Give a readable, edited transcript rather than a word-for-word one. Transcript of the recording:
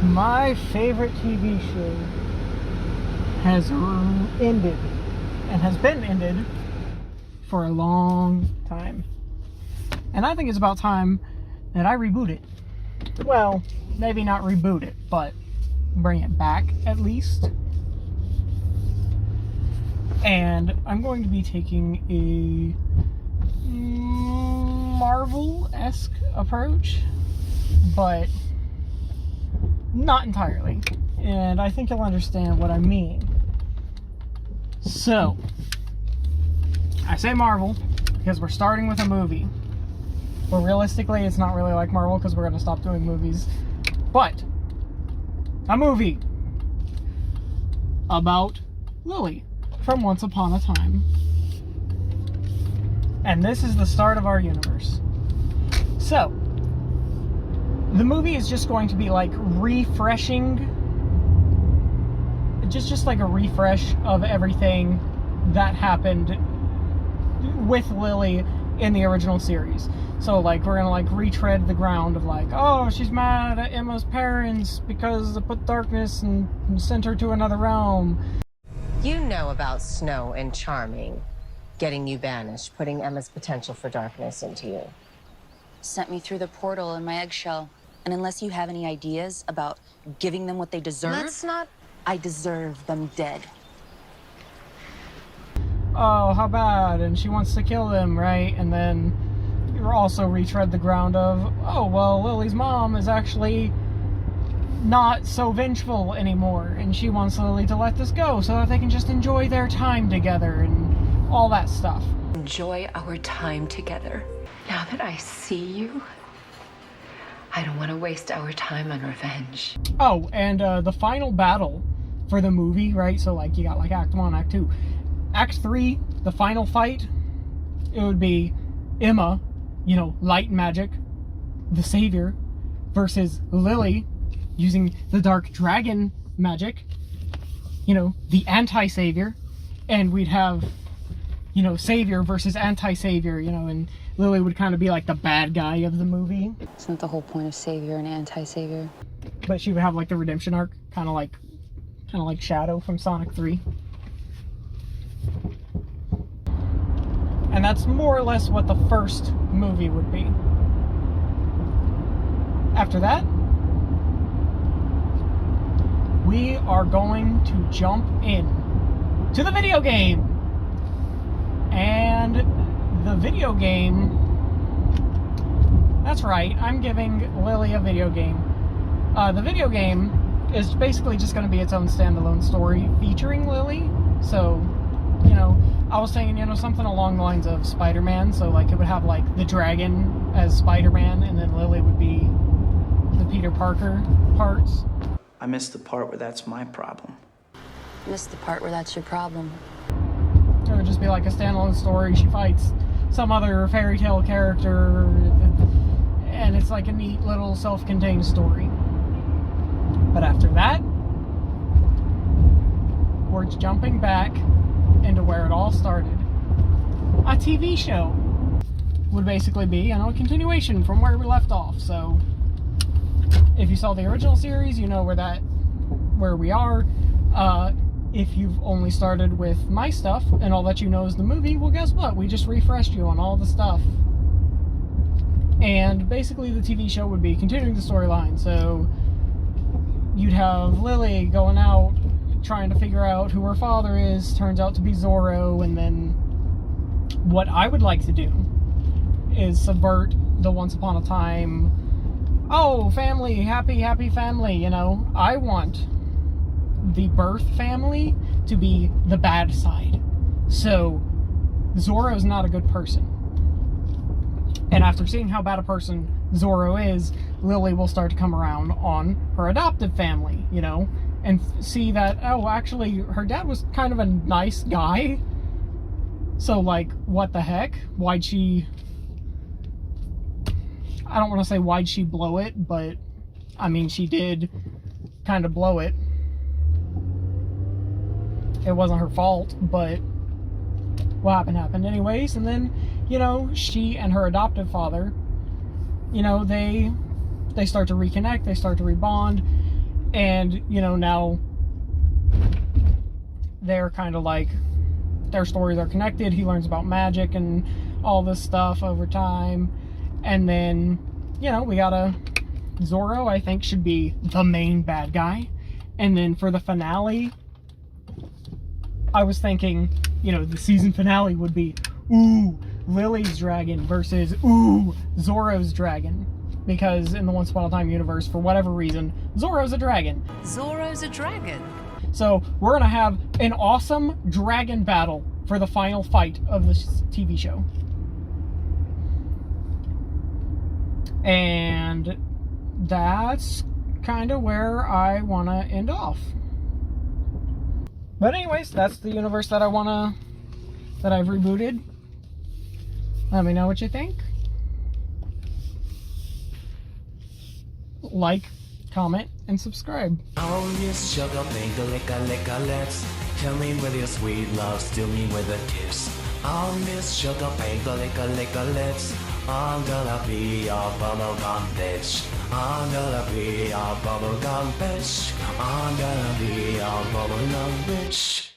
My favorite TV show has ended and has been ended for a long time. And I think it's about time that I reboot it. Well, maybe not reboot it, but bring it back at least. And I'm going to be taking a Marvel-esque approach, but not entirely. And I think you'll understand what I mean. So, I say Marvel because we're starting with a movie. But realistically, it's not really like Marvel because we're going to stop doing movies. But, a movie about Lily from Once Upon a Time. And this is the start of our universe. So, the movie is just going to be like refreshing, just like a refresh of everything that happened with Lily in the original series. So like we're gonna like retread the ground of like, oh, she's mad at Emma's parents because they put darkness and sent her to another realm. You know about Snow and Charming getting you banished, putting Emma's potential for darkness into you. Sent me through the portal in my eggshell. And unless you have any ideas about giving them what they deserve, Let's not. I deserve them dead. Oh, how bad, and she wants to kill them, right? And then you're also retread the ground of, oh, well, Lily's mom is actually not so vengeful anymore, and she wants Lily to let this go so that they can just enjoy their time together and all that stuff. Enjoy our time together. Now that I see you, I don't want to waste our time on revenge. Oh, and the final battle for the movie, right? So, like, you got, like, Act 1, Act 2. Act 3, the final fight, it would be Emma, you know, light magic, the savior, versus Lily, using the dark dragon magic, you know, the anti-savior. And we'd have, you know, savior versus anti-savior, you know, and Lily would kind of be like the bad guy of the movie. Isn't the whole point of savior and anti-savior? But she would have like the redemption arc, kind of like Shadow from Sonic 3. And that's more or less what the first movie would be. After that, we are going to jump in to the video game. And the video game, that's right, I'm giving Lily a video game. The video game is basically just going to be its own standalone story featuring Lily. So, you know, I was saying, you know, something along the lines of Spider-Man. So, like, it would have, like, the dragon as Spider-Man, and then Lily would be the Peter Parker parts. I missed the part where that's my problem. Missed the part where that's your problem. It would just be like a standalone story. She fights some other fairy tale character, and it's like a neat little self-contained story. But after that, we're jumping back into where it all started. A TV show would basically be, you know, a continuation from where we left off. So if you saw the original series, you know where we are. If you've only started with my stuff and all that you know is the movie, well, guess what? We just refreshed you on all the stuff. And basically the TV show would be continuing the storyline. So you'd have Lily going out trying to figure out who her father is. Turns out to be Zorro. And then what I would like to do is subvert the Once Upon a Time, oh, family, happy family, you know. I want the birth family to be the bad side. So Zorro's not a good person. And after seeing how bad a person Zorro is, Lily will start to come around on her adoptive family, you know, and see that, oh, actually, her dad was kind of a nice guy. So, like, what the heck? Why'd she... I don't want to say why'd she blow it, but, I mean, she did kind of blow it. It wasn't her fault, but what happened anyways. And then, you know, she and her adoptive father, you know, they start to reconnect, they start to rebond, And, you know, now they're kind of like, their stories are connected. He learns about magic and all this stuff over time. And then, you know, we got Zorro, I think, should be the main bad guy. And then for the finale, I was thinking, you know, the season finale would be, ooh, Lily's dragon versus, ooh, Zorro's dragon. Because in the Once Upon a Time universe, for whatever reason, Zorro's a dragon. Zorro's a dragon. So we're going to have an awesome dragon battle for the final fight of this TV show. And that's kind of where I want to end off. But anyways, that's the universe that I've rebooted. Let me know what you think. Like, comment, and subscribe. Oh, yes, sugar, finger, lick, let's tell me with your sweet love, steal me with a kiss. Oh, Miss Sugar, finger, lick, let's. I'm gonna be your bubblegum bitch. I'm gonna be your bubblegum bitch. I'm gonna be your bubblegum bitch.